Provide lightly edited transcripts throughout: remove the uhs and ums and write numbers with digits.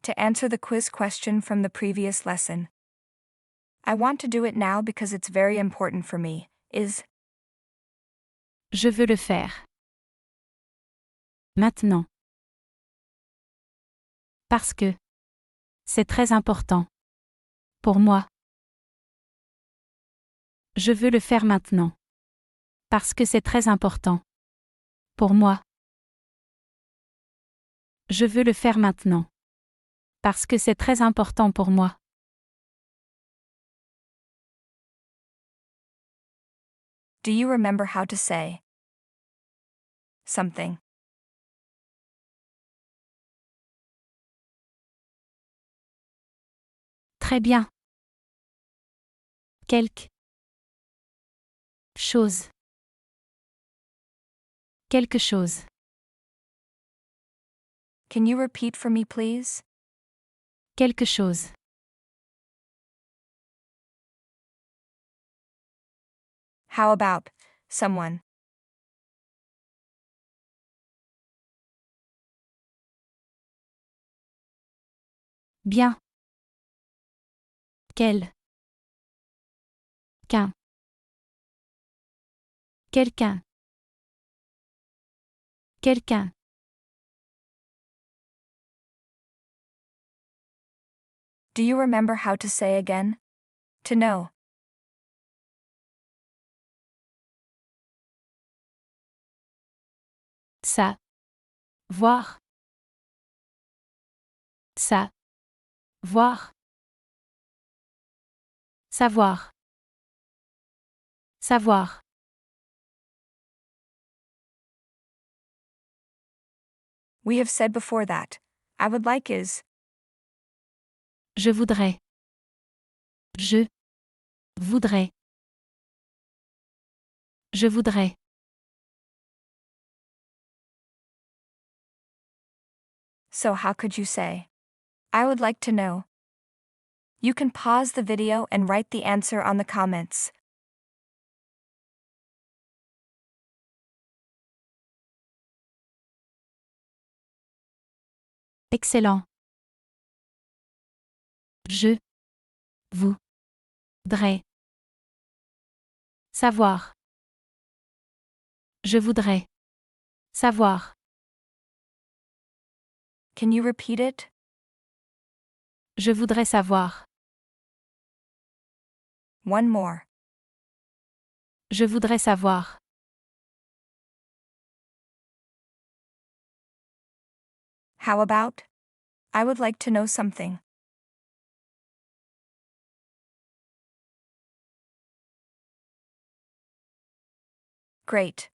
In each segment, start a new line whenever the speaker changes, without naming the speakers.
to answer the quiz question from the previous lesson. I want to do it now because it's very important for me. Is
Je veux le faire. Maintenant. Parce que. C'est très important. Pour moi. Je veux le faire maintenant. Parce que c'est très important. Pour moi. Je veux le faire maintenant. Parce que c'est très important pour moi.
Do you remember how to say something?
Très bien. Quelque chose. Quelque chose.
Can you repeat for me, please?
Quelque chose.
How about someone?
Bien. Quel. Qu'un. Quelqu'un. Quelqu'un.
Do you remember how to say again? To know.
Ça. Voir. Ça. Voir. Savoir. Savoir.
We have said before that I would like is.
Je voudrais. Je. Voudrais. Je voudrais.
So how could you say? I would like to know. You can pause the video and write the answer on the comments.
Excellent. Je. Voudrais. Savoir. Je voudrais. Savoir.
Can you repeat it?
Je voudrais savoir.
One more.
Je voudrais savoir.
How about? I would like to know something. Great.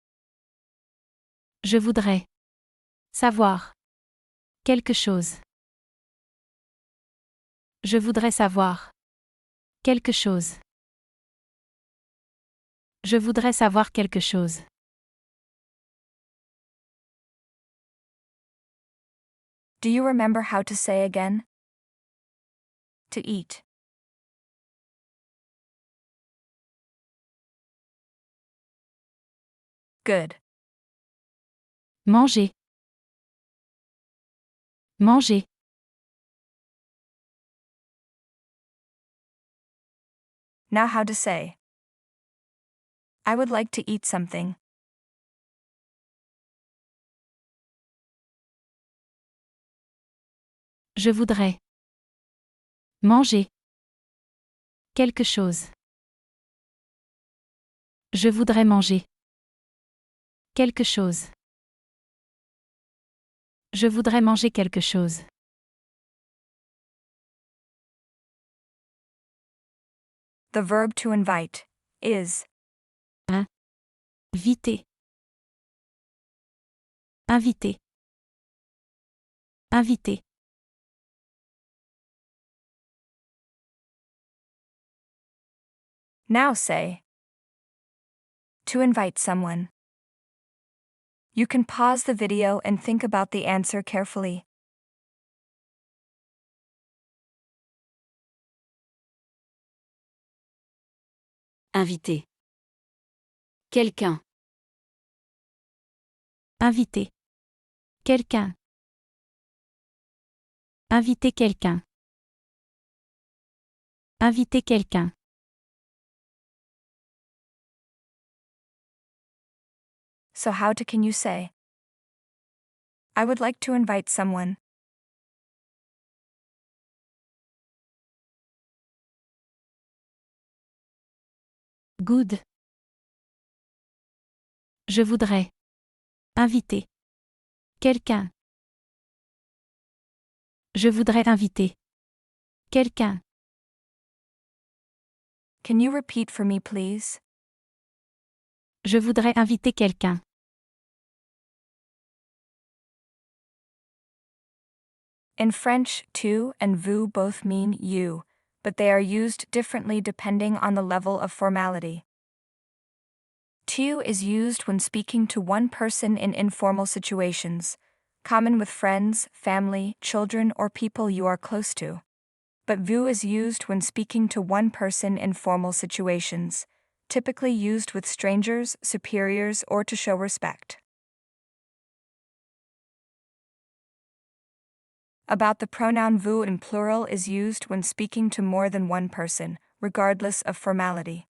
Je voudrais. Savoir. Quelque chose. Je voudrais savoir. Quelque chose. Je voudrais savoir quelque chose.
Do you remember how to say again? To eat. Good.
Manger. Manger.
Now how to say. I would like to eat something.
Je voudrais. Manger. Quelque chose. Je voudrais manger. Quelque chose. Je voudrais manger quelque chose.
The verb to invite is.
Inviter. Inviter. Inviter.
Now say. To invite someone. You can pause the video and think about the answer carefully.
Inviter. Quelqu'un.
Inviter. Quelqu'un. Inviter quelqu'un. Inviter quelqu'un.
So can you say? I would like to invite someone.
Good. Je voudrais. Inviter. Quelqu'un. Je voudrais inviter. Quelqu'un.
Can you repeat for me, please?
Je voudrais inviter quelqu'un.
In French, tu and vous both mean you, but they are used differently depending on the level of formality. Tu is used when speaking to one person in informal situations, common with friends, family, children, or people you are close to. But vous is used when speaking to one person in formal situations, typically used with strangers, superiors, or to show respect. About the pronoun vous in plural is used when speaking to more than one person, regardless of formality.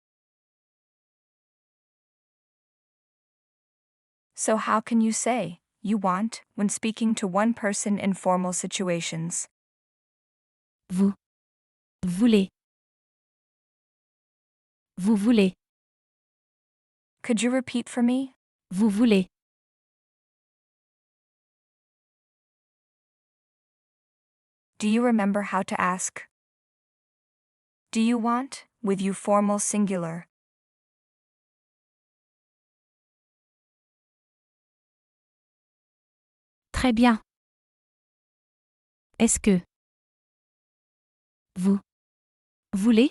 So how can you say, you want, when speaking to one person in formal situations?
Vous. Voulez. Vous voulez.
Could you repeat for me?
Vous voulez.
Do you remember how to ask? Do you want, with you formal singular?
Très bien. Est-ce que vous voulez?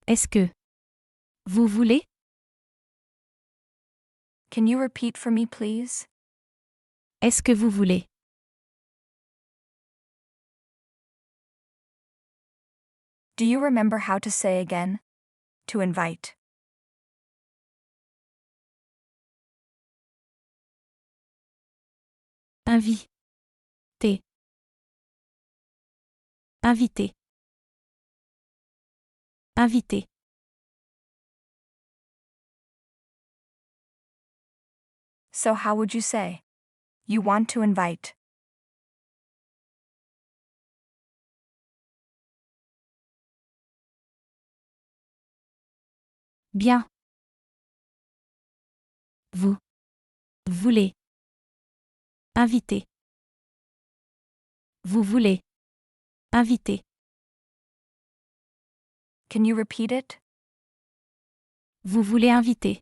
Est-ce que vous voulez?
Can you repeat for me, please?
Est-ce que vous voulez?
Do you remember how to say again? To invite.
Inviter. Inviter. Inviter.
So how would you say? You want to invite.
Bien. Vous voulez. Inviter. Vous voulez. Inviter.
Can you repeat it?
Vous voulez inviter.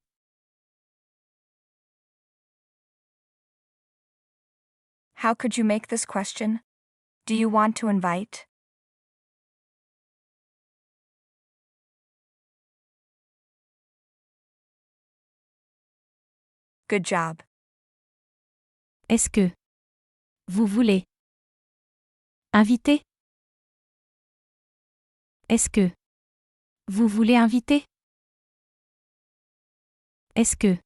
How could you make this question? Do you want to invite? Good job.
Est-ce que vous voulez inviter? Est-ce que vous voulez inviter? Est-ce que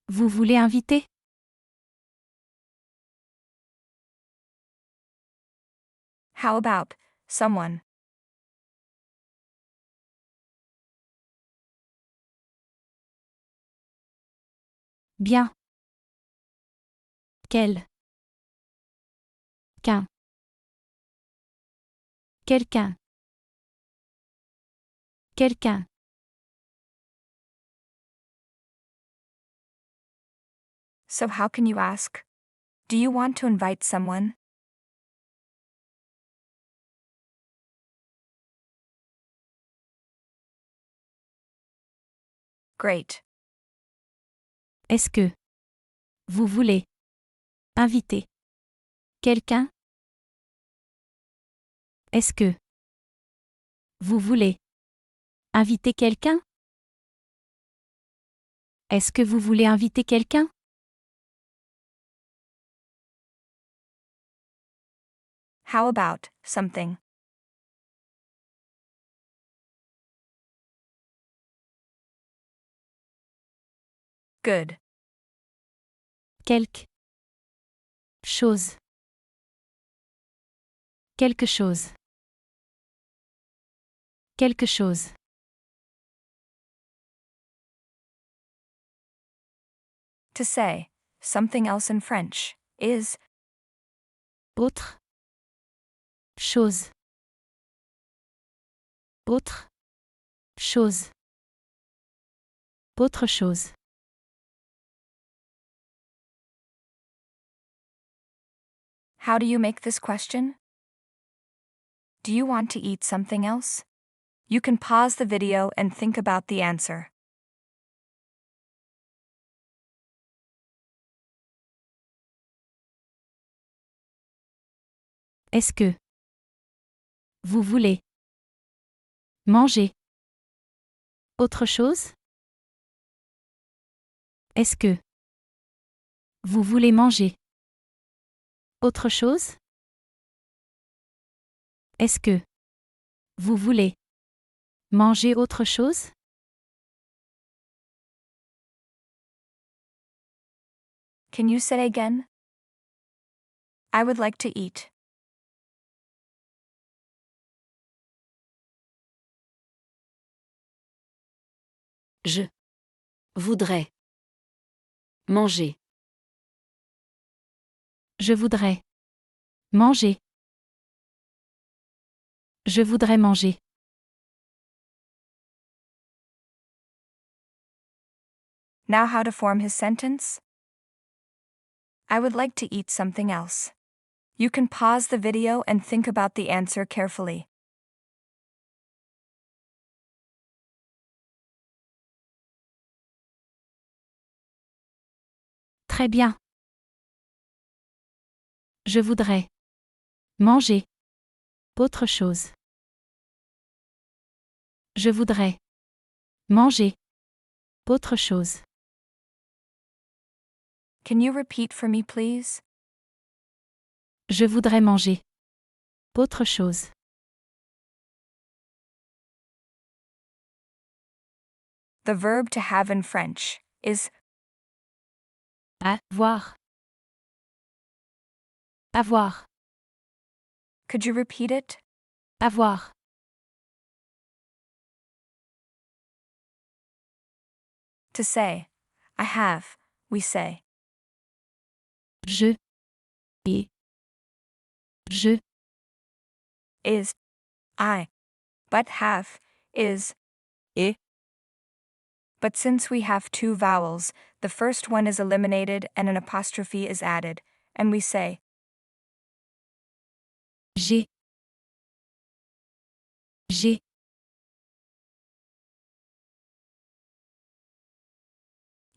vous voulez inviter?
How about someone?
Bien. Quel. Qu'un. Quelqu'un. Quelqu'un.
So how can you ask? Do you want to invite someone? Great.
Est-ce que vous voulez inviter quelqu'un? Est-ce que vous voulez inviter quelqu'un? Est-ce que vous voulez inviter quelqu'un?
How about something? Good.
Quelque chose. Quelque chose. Quelque chose.
To say something else in French is
Autre. Chose. Autre. Chose. Autre chose.
How do you make this question? Do you want to eat something else? You can pause the video and think about the answer.
Est-ce que vous voulez manger autre chose? Est-ce que vous voulez manger autre chose? Est-ce que vous voulez manger autre chose?
Can you say again? I would like to eat.
Je voudrais manger.
Je voudrais manger. Je voudrais manger.
Now how to form his sentence? I would like to eat something else. You can pause the video and think about the answer carefully.
Très bien. Je voudrais manger autre chose. Je voudrais manger autre chose.
Can you repeat for me, please?
Je voudrais manger autre chose.
The verb to have in French is
Avoir. Avoir.
could you repeat it?
Avoir.
To say, I have, we say.
Je. Et. Je.
Is, I. But have, is, I. But since we have two vowels, the first one is eliminated and an apostrophe is added, and we say,
J'ai. J'ai.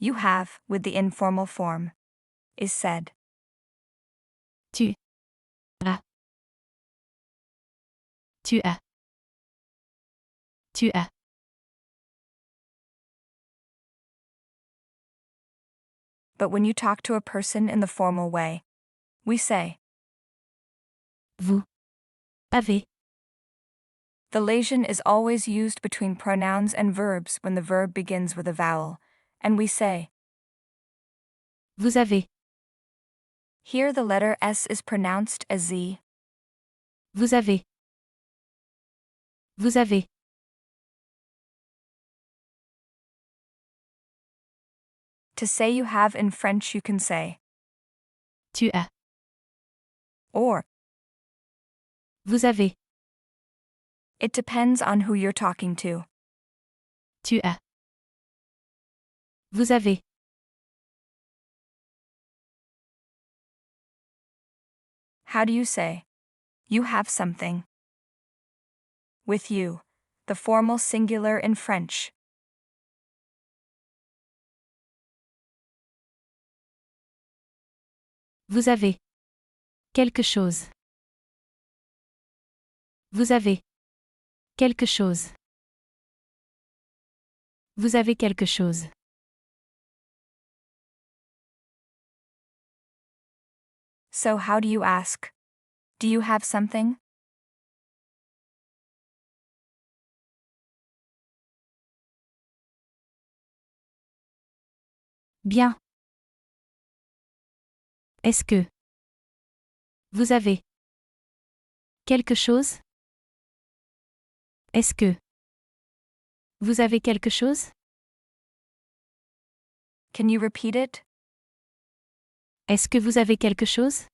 you have, with the informal form, is said.
Tu. As. Tu as. Tu as.
But when you talk to a person in the formal way, we say.
Vous. Avez.
The Latin is always used between pronouns and verbs when the verb begins with a vowel, and we say.
Vous avez.
Here the letter S is pronounced as Z.
Vous avez. Vous avez.
To say you have in French you can say.
Tu as.
Or,
Vous avez.
it depends on who you're talking to.
Tu as. Vous avez.
How do you say? You have something. With you, the formal singular in French.
Vous avez. Quelque chose. Vous avez. Quelque chose. Vous avez quelque chose.
So how do you ask? Do you have something?
Bien. Est-ce que vous avez Quelque chose? Est-ce que? Vous avez quelque chose?
Can you repeat it?
Est-ce que vous avez quelque chose?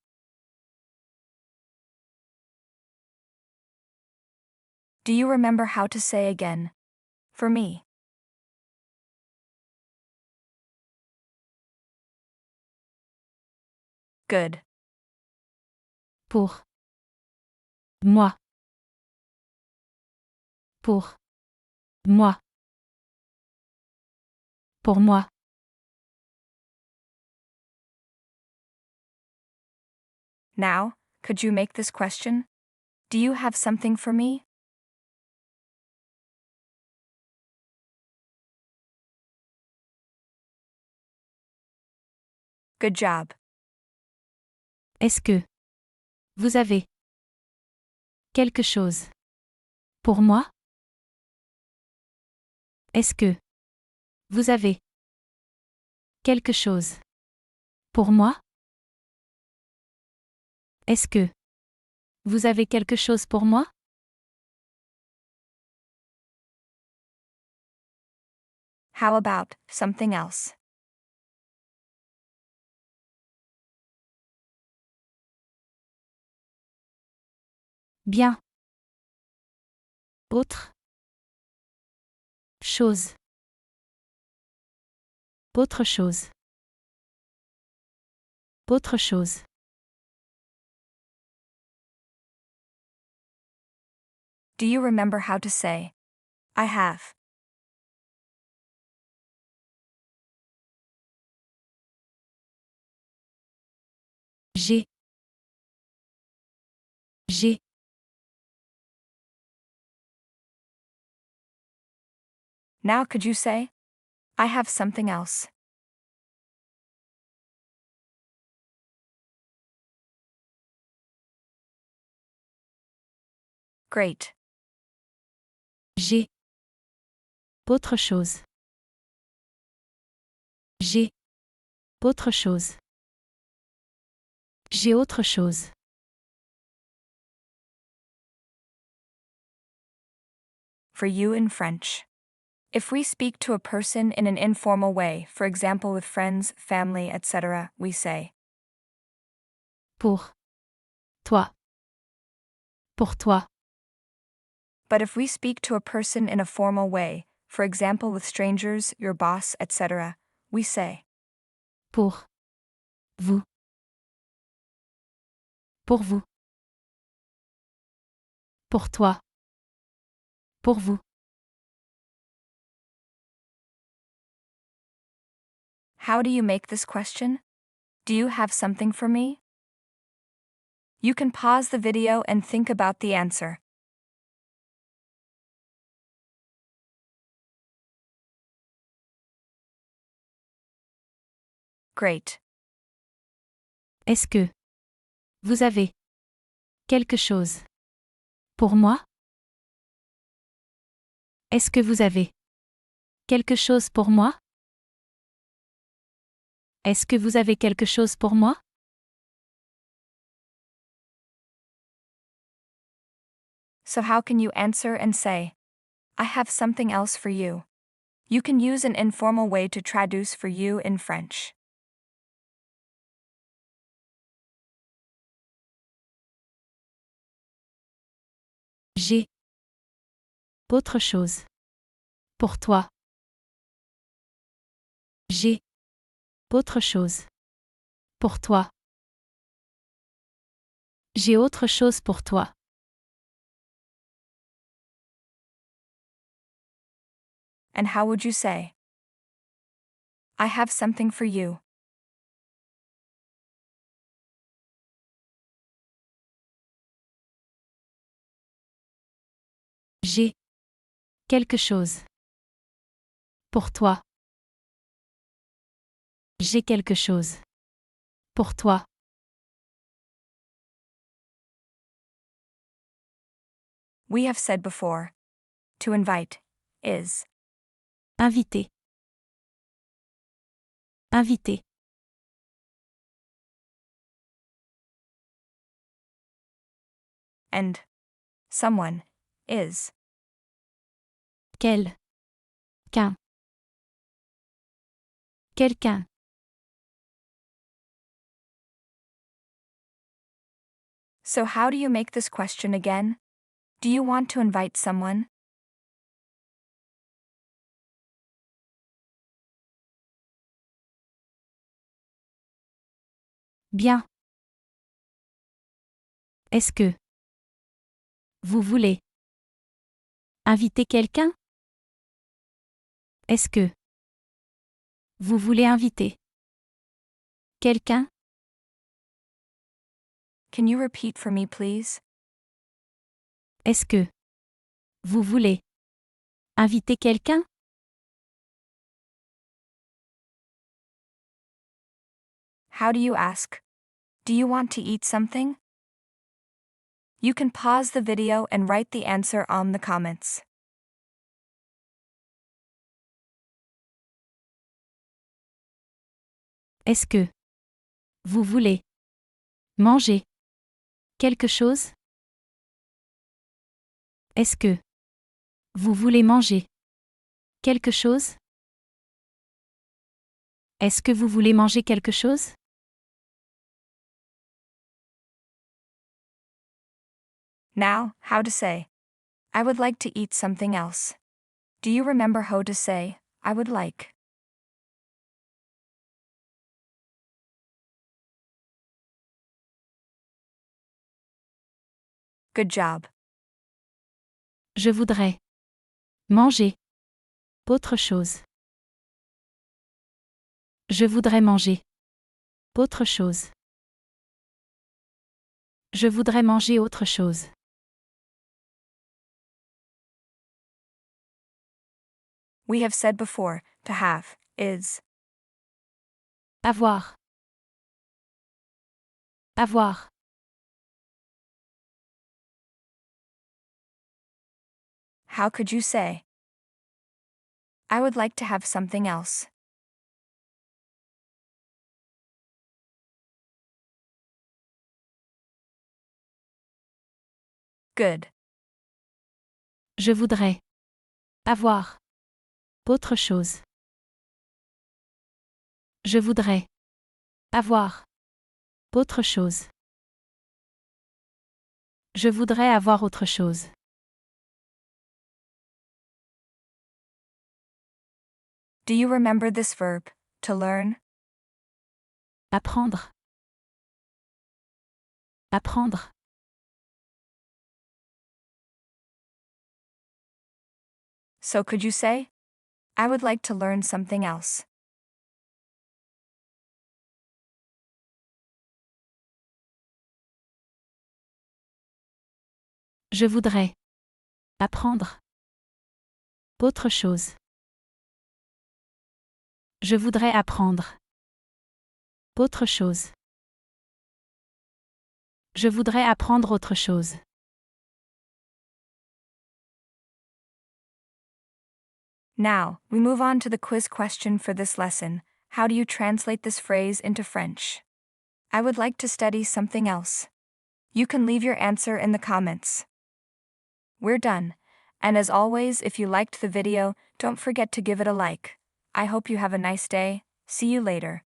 Do you remember how to say again? For me. Good.
Pour. Moi. Pour. Moi. Pour moi.
Now, could you make this question? Do you have something for me? Good job.
Est-ce que? Vous avez quelque chose pour moi? Est-ce que? Vous avez quelque chose pour moi? Est-ce que? Vous avez quelque chose pour moi?
How about something else?
Bien. Autre. Chose. Autre chose. Autre chose.
Do you remember how to say, I have?
J'ai. J'ai.
Now could you say, I have something else? Great.
J'ai. Autre chose. J'ai. Autre chose. J'ai autre chose.
For you in French. If we speak to a person in an informal way, for example with friends, family, etc., we say,
Pour. Toi. Pour toi.
but if we speak to a person in a formal way, for example with strangers, your boss, etc., we say,
Pour. Vous. Pour vous. Pour toi. Pour vous.
How do you make this question? Do you have something for me? You can pause the video and think about the answer. Great.
Est-ce que? Vous avez quelque chose pour moi? Est-ce que vous avez quelque chose pour moi? Est-ce que vous avez quelque chose pour moi?
So how can you answer and say, I have something else for you? You can use an informal way to traduce for you in French.
J'ai autre chose pour toi. J'ai autre chose pour toi. J'ai autre chose pour toi.
And how would you say, I have something for you?
J'ai quelque chose pour toi. J'ai quelque chose pour toi.
We have said before, to invite is.
Invité. Invité.
and someone is.
Quel. Qu'un. Quelqu'un.
So how do you make this question again? Do you want to invite someone?
Bien. Est-ce que vous voulez inviter quelqu'un? Est-ce que vous voulez inviter quelqu'un?
Can you repeat for me, please?
Est-ce que vous voulez inviter quelqu'un?
How do you ask? Do you want to eat something? You can pause the video and write the answer on the comments.
Est-ce que vous voulez manger quelque chose? Est-ce que vous voulez manger quelque chose? Est-ce que vous voulez manger quelque chose?
Now, how to say, I would like to eat something else. Do you remember how to say, I would like? Good job.
Je voudrais manger autre chose. Je voudrais manger autre chose. Je voudrais manger autre chose.
We have said before, to have, is.
Avoir. Avoir.
How could you say? I would like to have something else. Good.
Je voudrais avoir autre chose. Je voudrais avoir autre chose. Je voudrais avoir autre chose.
Do you remember this verb, to learn?
Apprendre. Apprendre.
So could you say? I would like to learn something else.
Je voudrais apprendre autre chose. Je voudrais apprendre autre chose. Je voudrais apprendre autre chose.
Now, we move on to the quiz question for this lesson. How do you translate this phrase into French? I would like to study something else. You can leave your answer in the comments. We're done. And as always, if you liked the video, don't forget to give it a like. I hope you have a nice day. See you later.